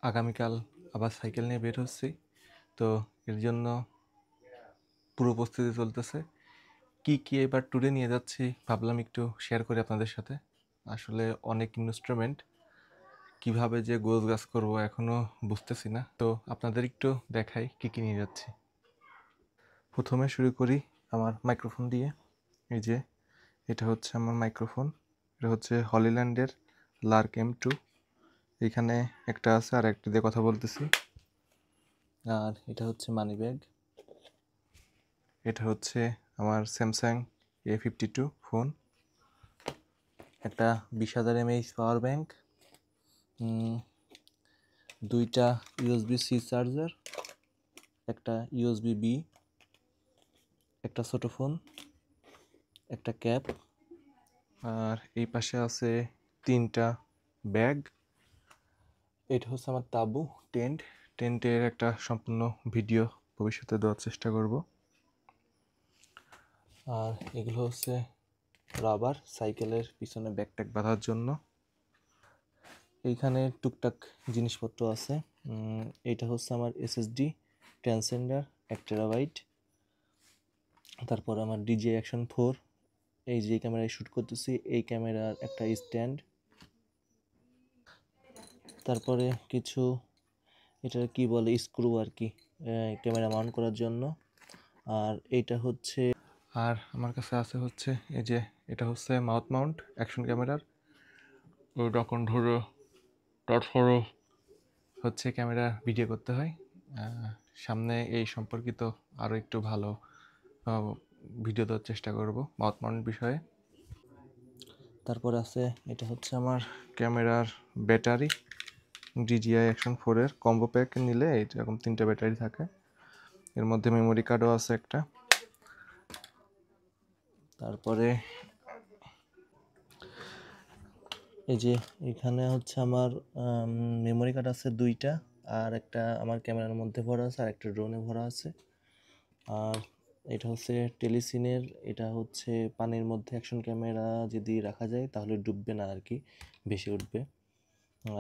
আগামীকাল আবার সাইকেল নিয়ে বের হচ্ছি। তো এর জন্য পুরো প্রস্তুতি চলতেছে। কি এবার ট্যুরে নিয়ে যাচ্ছি ভাবলাম একটু শেয়ার করি আপনাদের সাথে। আসলে অনেক ইনস্ট্রুমেন্ট, কিভাবে যে গোছগাছ করব এখনো বুঝতেছি না। তো আপনাদের একটু দেখাই কি নিয়ে যাচ্ছি। প্রথমে শুরু করি আমার মাইক্রোফোন দিয়ে। এই যে এটা হচ্ছে আমার মাইক্রোফোন। এটা হচ্ছে হলিল্যান্ডের লার্ক M2। এখানে একটা আছে আর একটা দিয়ে কথা বলতেছি। আর এটা হচ্ছে মানি ব্যাগ। এটা হচ্ছে আমার স্যামসাং A52 ফোন। একটা 20,000 mAh পাওয়ার ব্যাংক, দুইটা USB-C চার্জার, একটা USB-B, একটা ছোট ফোন, একটা ক্যাপ। আর এই পাশে আছে 3টা ব্যাগ। এটা হচ্ছে আমার তাঁবু, টেন্টের একটা সম্পূর্ণ ভিডিও ভবিষ্যতে দেওয়ার চেষ্টা করব। আর এগুলো হচ্ছে রাবার, সাইকেলের পিছনে ব্যাকপ্যাক বাঁধার জন্য। এইখানে টুকটাক জিনিসপত্র আছে। এইটা হচ্ছে আমার SSD ট্রান্সেন্ডার 1 টেরাবাইট। তারপর আমার DJI Action 4, এই যে ক্যামেরায় শ্যুট করতেছি এই ক্যামেরার একটা স্ট্যান্ড। তারপরে কিছু এটা কি বলে স্ক্রু আর কি, ক্যামেরা মাউন্ট করার জন্য। আর এইটা হচ্ছে, আর আমার কাছে আছে হচ্ছে এই যে এটা হচ্ছে মাউথ মাউন্ট অ্যাকশন ক্যামেরার। ওই যখন ধরো তারপরে হচ্ছে ক্যামেরা ভিডিও করতে হয়। সামনে এই সম্পর্কিত আরও একটু ভালো ভিডিও দেওয়ার চেষ্টা করব মাউথ মাউন্ট বিষয়ে। তারপর আছে এটা হচ্ছে আমার ক্যামেরার ব্যাটারি, DJI Action 4 এর কম্বো প্যাক নিলে এরকম 3টা ব্যাটারি থাকে। এর মধ্যে মেমোরি কার্ডও আছে একটা। তারপরে এই যে এখানে হচ্ছে আমার মেমোরি কার্ড আছে 2টা, আর একটা আমার ক্যামেরার মধ্যে ভরা আছে আর একটা ড্রোনে ভরা আছে। আর এটা হচ্ছে টেলিসিনের, এটা হচ্ছে পানির মধ্যে অ্যাকশন ক্যামেরা যদি রাখা যায় তাহলে ডুববে না আর কি, ভেসে উঠবে।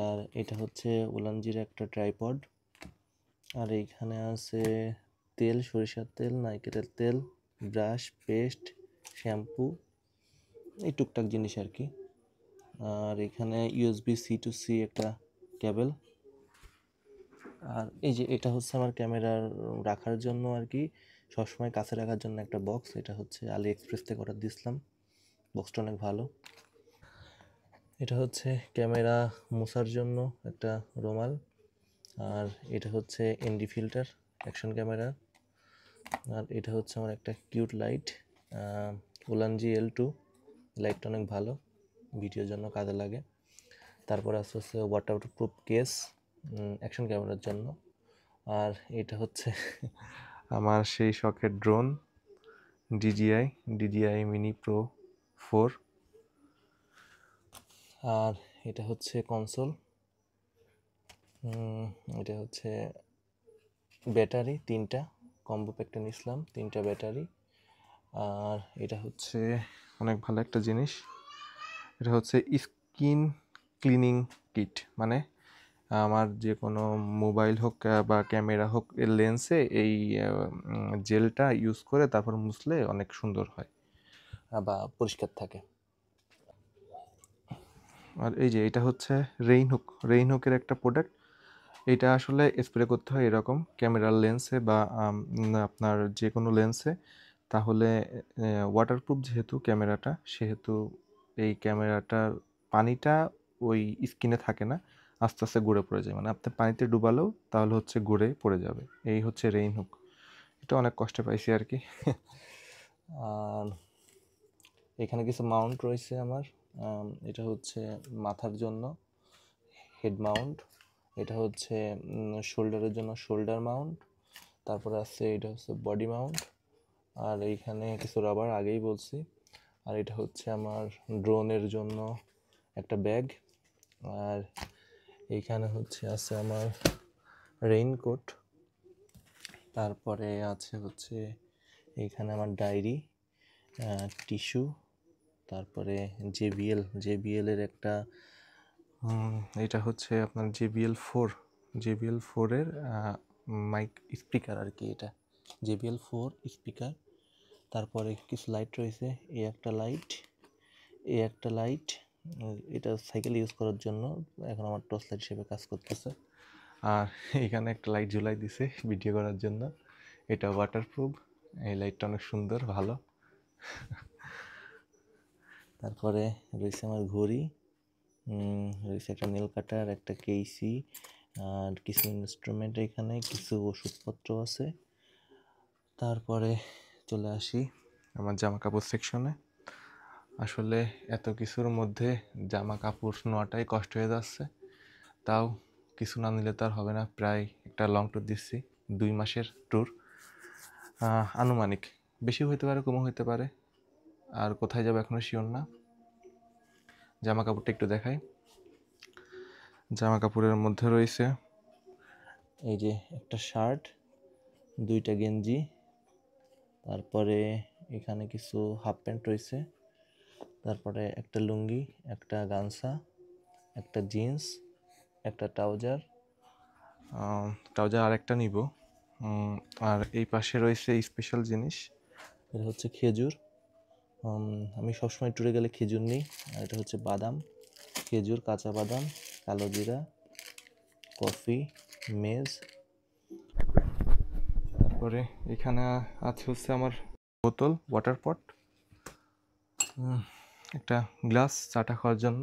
আর এটা হচ্ছে উলানজির একটা ট্রাইপড। আর এইখানে আছে তেল, সরিষার তেল, নারকেলের তেল, ব্রাশ, পেস্ট, শ্যাম্পু, এই টুকটাক জিনিস আর কি। আর এখানে USB-C to C একটা কেবল। আর এই যে এটা হচ্ছে আমার ক্যামেরার রাখার জন্য আর কি, সবসময় কাছে রাখার জন্য একটা বক্স। এটা হচ্ছে AliExpress থেকে অর্ডার দিয়েছিলাম, বক্সটা অনেক ভালো। এটা হচ্ছে ক্যামেরা মোছার জন্য একটা রুমাল। আর এটা হচ্ছে ND ফিল্টার অ্যাকশন ক্যামেরার। আর এটা হচ্ছে আমার একটা কিউট লাইট, উলানজি L2। লাইটটা অনেক ভালো, ভিডিওর জন্য কাজে লাগে। তারপর আস্তে আস্তে ওয়াটারপ্রুফ কেস অ্যাকশন ক্যামেরার জন্য। আর এটা হচ্ছে আমার সেই শখের ড্রোন, DJI Mini Pro 4। আর এটা হচ্ছে কনসোল, এটা হচ্ছে ব্যাটারি 3টা, কম্বো প্যাকটা নিয়েছিলাম 3টা ব্যাটারি। আর এটা হচ্ছে অনেক ভালো একটা জিনিস, এটা হচ্ছে স্কিন ক্লিনিং কিট। মানে আমার যে কোনো মোবাইল হোক বা ক্যামেরা হোক এর লেন্সে এই জেলটা ইউজ করে তারপর মুছলে অনেক সুন্দর হয় বা পরিষ্কার থাকে। আর এই যে এটা হচ্ছে রেইনহুকের একটা প্রোডাক্ট। এটা আসলে স্প্রে করতে হয় এরকম ক্যামেরার লেন্সে বা আপনার যে কোনো লেন্সে। তাহলে ওয়াটারপ্রুফ যেহেতু ক্যামেরাটা, সেহেতু এই ক্যামেরাটার পানিটা ওই স্কিনে থাকে না, আস্তে আস্তে গড়ে পড়ে যায়। মানে আপনি পানিতে ডুবালেও তাহলে হচ্ছে গড়ে পড়ে যাবে। এই হচ্ছে রেইনহুক। এটা অনেক কষ্ট পাইছি আর কি। আর এখানে কিছু মাউন্ট রয়েছে আমার। এটা হচ্ছে মাথার জন্য হেড মাউন্ট, এটা হচ্ছে শোল্ডারের জন্য শোল্ডার মাউন্ট। তারপরে আছে এটা হচ্ছে বডি মাউন্ট। আর এইখানে কিছু রাবার আগেই বলছি। আর এটা হচ্ছে আমার ড্রোনের জন্য একটা ব্যাগ। আর এইখানে হচ্ছে আছে আমার রেইনকোট। তারপরে আছে হচ্ছে এইখানে আমার ডায়েরি, টিস্যু। তারপরে JBL এর একটা, এটা হচ্ছে আপনার JBL 4 JBL 4 এর মাইক স্পিকার আর কি, এটা JBL 4 স্পিকার। তারপরে কিছু লাইট রয়েছে, এই একটা লাইট, এই একটা লাইট, এটা সাইকেল ইউজ করার জন্য, এখন আমার টর্চ লাইট হিসেবে কাজ করতেছে। আর এখানে একটা লাইট ঝুলাই দিছে ভিডিও করার জন্য, এটা ওয়াটারপ্রুফ, এই লাইটটা অনেক সুন্দর, ভালো। তারপরে রয়েছে আমার ঘড়ি, রয়েছে একটা নেল কাটার, একটা কেসি, আর কিছু ইনস্ট্রুমেন্ট, এখানে কিছু ওষুধপত্র আছে। তারপরে চলে আসি আমার জামা কাপড় সেকশনে। আসলে এত কিছুর মধ্যে জামা কাপড় নেওয়াটাই কষ্ট হয়ে যাচ্ছে, তাও কিছু না নিলে তো আর হবে না। প্রায় একটা লং ট্যুর দিচ্ছি, 2 মাসের ট্যুর, আনুমানিক, বেশি হইতে পারে কমও হইতে পারে। আর কোথায় যাবো এখনও শিওর না। জামা কাপড়টা একটু দেখাই। জামা কাপড়ের মধ্যে রয়েছে এই যে একটা শার্ট, 2টা গেঞ্জি, তারপরে এখানে কিছু হাফ প্যান্ট রয়েছে, তারপরে একটা লুঙ্গি, একটা গামছা, একটা জিন্স, একটা ট্রাউজার, আর একটা নিব। আর এই পাশে রয়েছে স্পেশাল জিনিস, এটা হচ্ছে খেজুর। আমি সবসময় ট্যুরে গেলে খেজুর নিই। আর এটা হচ্ছে বাদাম, খেজুর, কাঁচা বাদাম, কালো জিরা, কফি, মেজ। তারপরে এখানে আছে হচ্ছে আমার বোতল, ওয়াটার পট, একটা গ্লাস চাটা খাওয়ার জন্য,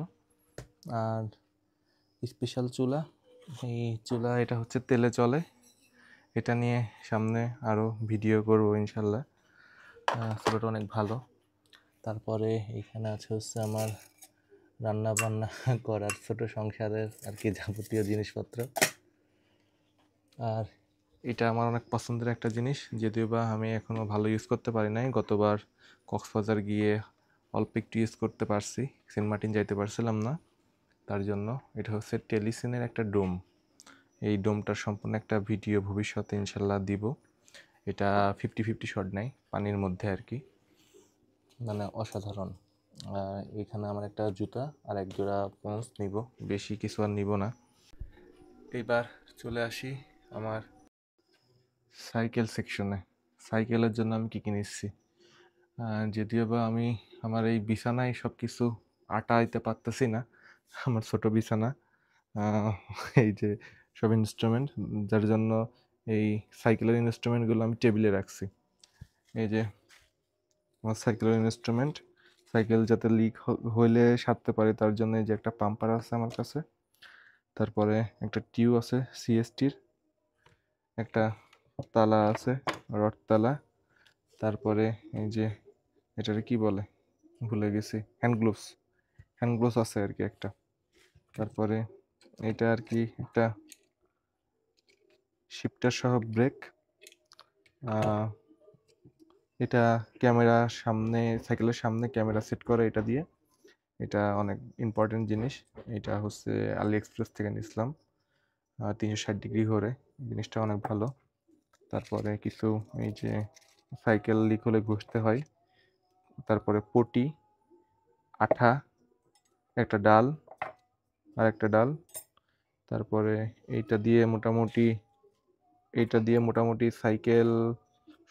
আর স্পেশাল চুলা। এই চুলা এটা হচ্ছে তেলে চলে, এটা নিয়ে সামনে আরও ভিডিও করবো ইনশাল্লাহ। চুলাটা অনেক ভালো। তারপরে এখানে আছে হচ্ছে আমার রান্না বান্না করার ছোট সংসারের আর কি যাবতীয় জিনিসপত্র। আর এটা আমার অনেক পছন্দের একটা জিনিস, যদিও বা আমি এখনও ভালো ইউজ করতে পারি নাই। গতবার কক্সবাজার গিয়ে অল্প একটু ইউজ করতে পারছি, সেন্ট মার্টিন যাইতে পারছিলাম না, তার জন্য। এটা হচ্ছে টেলিসিনের একটা ডোম। এই ডোমটার সম্পূর্ণ একটা ভিডিও ভবিষ্যতে ইনশাল্লাহ দিব। এটা 50-50 শট নেয় পানির মধ্যে আর কি, মানে অসাধারণ। এখানে আমার একটা জুতা আর এক জোড়া পন্স নিব, বেশি কিছু আর নিব না। এবার চলে আসি আমার সাইকেল সেকশনে। সাইকেলের জন্য আমি কী কী নিচ্ছি, যদিও বা আমি আমার এই বিছানায় সব কিছু আটাইতে পারতেছি না, আমার ছোট বিছানা, এই যে সব ইনস্ট্রুমেন্ট, যার জন্য এই সাইকেলের ইনস্ট্রুমেন্টগুলো আমি টেবিলে রাখছি। এই যে আমার সাইকেলের ইনস্ট্রুমেন্ট, সাইকেল যাতে লিক হইলে সারতে পারে তার জন্য এই যে একটা পাম্পার আছে আমার কাছে। তারপরে একটা টিউব আছে সিএসটির, একটা তালা আছে, রড তালা। তারপরে এই যে এটারে কি বলে ভুলে গেছি, হ্যান্ড গ্লোভস আছে আর কি একটা। তারপরে এটা আর কি একটা শিফটার সহ ব্রেক। এটা ক্যামেরা সামনে, সাইকেলের সামনে ক্যামেরা সেট করে এটা দিয়ে, এটা অনেক ইম্পর্টেন্ট জিনিস। এটা হচ্ছে আলি এক্সপ্রেস থেকে নিয়েছিলাম, 360 ডিগ্রি ঘোরে, জিনিসটা অনেক ভালো। তারপরে কিছু এই যে সাইকেল লিক হলে ঘষতে হয়, তারপরে পটি, আঠা, একটা ডাল আর একটা ডাল। তারপরে এইটা দিয়ে মোটামুটি সাইকেল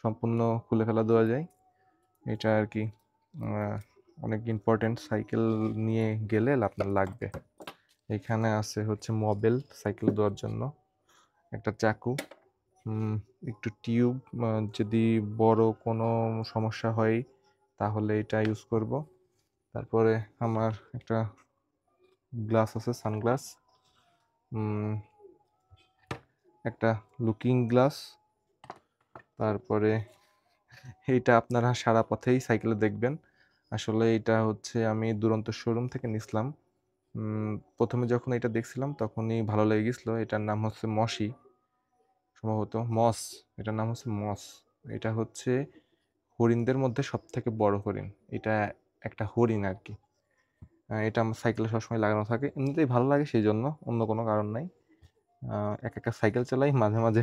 সম্পূর্ণ খুলে ফেলা দেওয়া যায়। এটা আর কি অনেক ইম্পর্টেন্ট, সাইকেল নিয়ে গেলে আপনার লাগবে। এখানে আছে হচ্ছে মোবিল সাইকেল দেওয়ার জন্য, একটা চাকু, একটু টিউব, যদি বড় কোনো সমস্যা হয় তাহলে এটা ইউজ করব। তারপরে আমার একটা গ্লাস আছে, সানগ্লাস, একটা লুকিং গ্লাস। তারপরে এইটা আপনারা সারা পথেই সাইকেলে দেখবেন। আসলে এটা হচ্ছে আমি দুরন্ত শোরুম থেকে নিছিলাম। প্রথমে যখন এটা দেখছিলাম তখনই ভালো লেগে গেছিলো। এটার নাম হচ্ছে মসি, সম্ভবত মস, এটার নাম হচ্ছে মস। এটা হচ্ছে হরিণদের মধ্যে সব থেকে বড় হরিণ, এটা একটা হরিণ আর কি। এটা আমার সাইকেলে সবসময় লাগানো থাকে, এমনিতেই ভালো লাগে সেই জন্য, অন্য কোনো কারণ নাই। একা সাইকেল চালাই, মাঝে মাঝে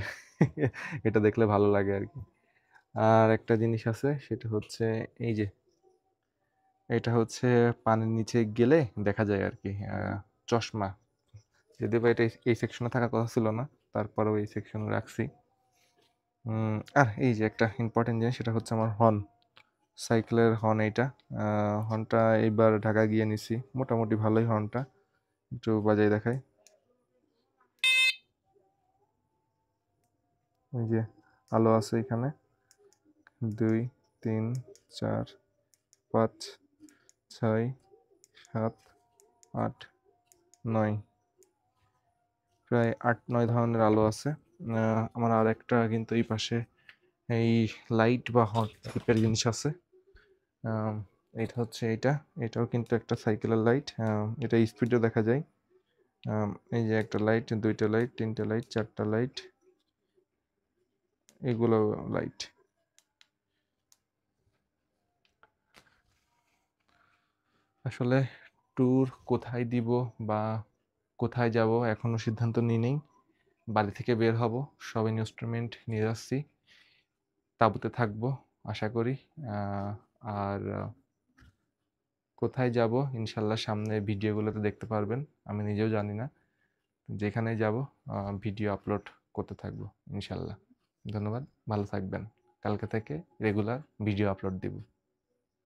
এটা দেখলে ভালো লাগে আর কি। আর একটা জিনিস আছে, সেটা হচ্ছে এই যে এটা হচ্ছে পানির নিচে গেলে দেখা যায় আর কি, চশমা। যদিও বা এটা এই সেকশনে থাকার কথা ছিল না, তারপরেও এই সেকশনে রাখছি। আর এই যে একটা ইম্পর্টেন্ট জিনিস, সেটা হচ্ছে আমার হর্ন, সাইকেলের হর্ন এইটা। হর্নটা এইবার ঢাকা গিয়ে নিছি, মোটামুটি ভালোই হর্নটা, একটু বাজাই দেখাই। এই যে আলো আছে এখানে, 2 3 4 5 6 7 8 9, প্রায় 8-9 ধরনের আলো আছে। আমার আর একটা কিন্তু এই পাশে এই লাইট বা হর্ন টাইপের জিনিস আছে। এটা হচ্ছে এটাও কিন্তু একটা সাইকেলের লাইট। এটা স্পিডে দেখা যায়। এই যে একটা লাইট, 2টা লাইট, 3টে লাইট, 4টা লাইট, এগুলো লাইট। আসলে ট্যুর কোথায় দিব বা কোথায় যাব এখনো সিদ্ধান্ত নিই নাই। বাড়ি থেকে বের হব, সব ইনস্ট্রুমেন্ট নিয়ে যাচ্ছি, তাঁবুতে থাকবো আশা করি। আর কোথায় যাব ইনশাল্লাহ সামনে ভিডিওগুলোতে দেখতে পারবেন। আমি নিজেও জানি না, যেখানে যাব ভিডিও আপলোড করতে থাকবো ইনশাল্লাহ। ধন্যবাদ, ভালো থাকবেন। কালকে থেকে রেগুলার ভিডিও আপলোড দিব।